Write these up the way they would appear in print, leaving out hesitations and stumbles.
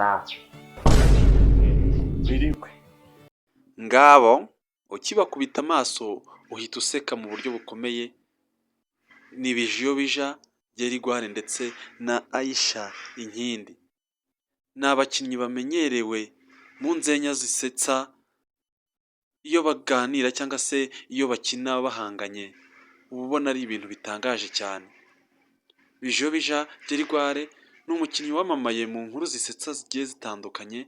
sawa birikwe ngabo ukibakubita amaso uhita useka mu buryo bukomeye. Ni Bijiyobija Yagiye ndetse na Aisha Inkindi. Ni abakinnyi bamenyerewe mu nzenya zisetsa iyo baganira cyangwa se iyo bakina bahanganye, uba ubona ari ibintu bitangaje cyane. Bijiyobija Yagiye ni umukinnyi wamamaye mu nkuru zisetsa zigiye zitandukanye,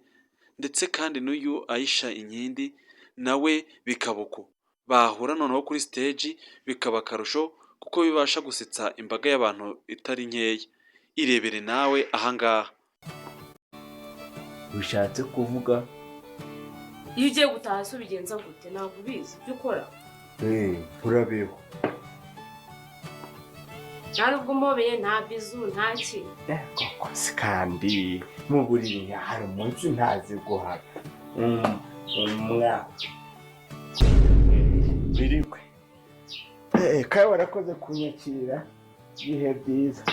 ndetse kandi n'uyu Aisha Inkindi nawe bikaba uko bahura noneho kuri stage bikaba akarusho, kuko bibasha gusetsa imbaga y'abantu itari nkeya. Irebere nawe ahangaha. Bishatse kuvuga iyo ugiye gutaha se ubigenza gute? Ntabwo ubizi ibyo ukora. turabeho nta nubwo umobeye, nta bizu, nta ki. koko kandi mu buriri hari umunsi ntazi guhara birikwe kawe warakoze kunyakira ibihe byiza.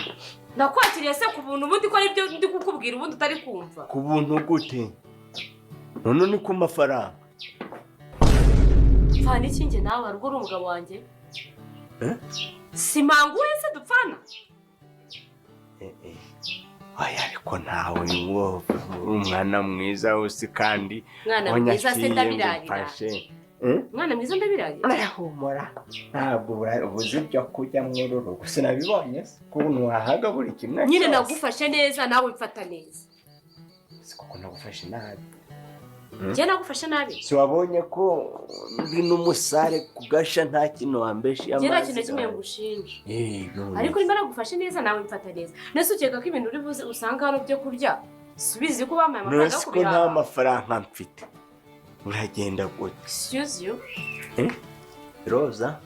Nakwakiriye se ku buntu, ubundi ko aribyo ndi kukubwira ubundi utari kumva. Ku buntu gute? None ni ku mafaranga. Mfana iki nge nawe rugo uri umugabo wanjye? Simanguye se dupfana? Oya ariko nawe ngo umwana mwiza wose kandi mwana mwiza se ndabirarira. Mwana mwiza ndabirarira. Humura ntabwo ubuze byo kujya mwururu gusa nabibonye kuntu wahaga buri kimwe. Nyine nagufashe neza nawe mfata neza. Siko nagufashe nabi. Njye nagufashe nabi. Si wabonye ko ndi n'umusare kugasha nta kintu wambeshe amazi. Njye nta kintu kimwe ngushinje. Ariko nimba nagufashe neza nawe mfata neza. Nese ukeka ko ibintu uri buze usanga hano byo kurya subizi ko bamaye amafaranga yo kubira. Nta mafaranga mfite. Uragenda gute? Excuse you. Roza?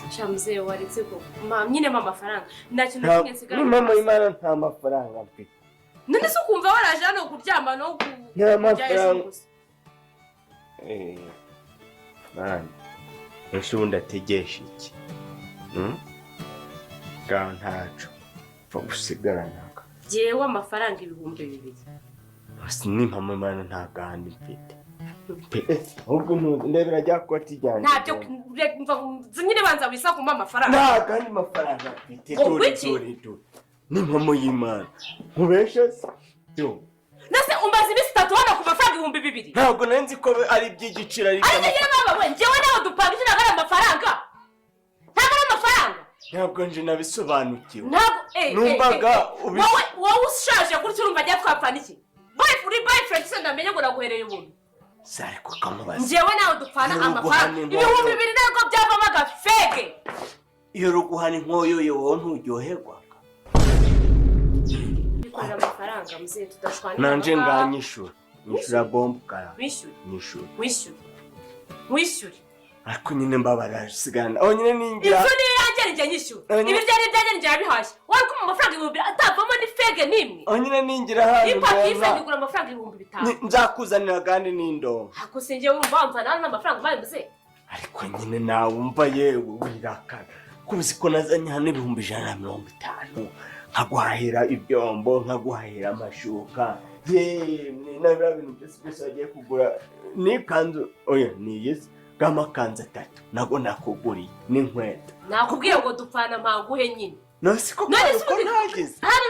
Shamze waretse ko nyine amafaranga nta kintu kimwe nsigara. Mama Imana nta mafaranga mfite. None se ukumva waraje hano kuryama no kujya man, ese ubundi ategesha iki? Gaho ntacu pfa gusigaranaka. Jewe amafaranga 2,000. Ni Mama Imana nta gahandi mfite. Ahubwo ndebera rya koti ryanjye. Ntabyo nyine banza wisa kuma amafaranga. Nta gahandi mafaranga mfite. Ni Mama Imana. Mubeshe se? Nase umbaza ibisi 3 hano ku mafaranga 2,000. Ntabwo nanzi ko ari by'igiciro ari cyane. Ari baba we njyewe nawe dupangije nagara amafaranga. Ntabwo ari amafaranga. Ntabwo nje nabisobanukiwe. Ntabwo numvaga wowe ushaje kuri urumva ajya twapfana iki? Boyfriend se ndamenye ngo naguhereye ubuntu. Sare ko kamubaza. Njyewe nawe dupfana amafaranga 2,000 ntabwo byavamo agafege. Iyo ruguhana inkoyo yewe ntujyoherwa. Bikorera amafaranga muzee tudashwana. Nanje nganyishura. Nishura bomb kara. Wishyure. Ariko nyine mbabara sigana. Aho nyine ningira. Izo ni yanjye njye nyishyura. Ibi byari njye abihashye. Wari ko amafaranga 2,000 atavamo ni fege nimwe. Aho nyine ningira hano. Ipa ngura amafaranga 5,000. Nzakuzanira kandi nindo. Ako sinjye wumva mfana n'amafaranga baye muzee. Ariko nyine nawe umva yewe wirakana. Kuzi ko nazanye hano 150. Nkaguhahira ibyombo, nkaguhahira amashuka. Nabira bintu byose wagiye kugura n'ikanzu. Oya ni yes. Gama kanza 3 nago nakuguriye n'inkweto. Nakubwiye ngo dupfana mpanguhe nyine. Nasi ko nagize. Hano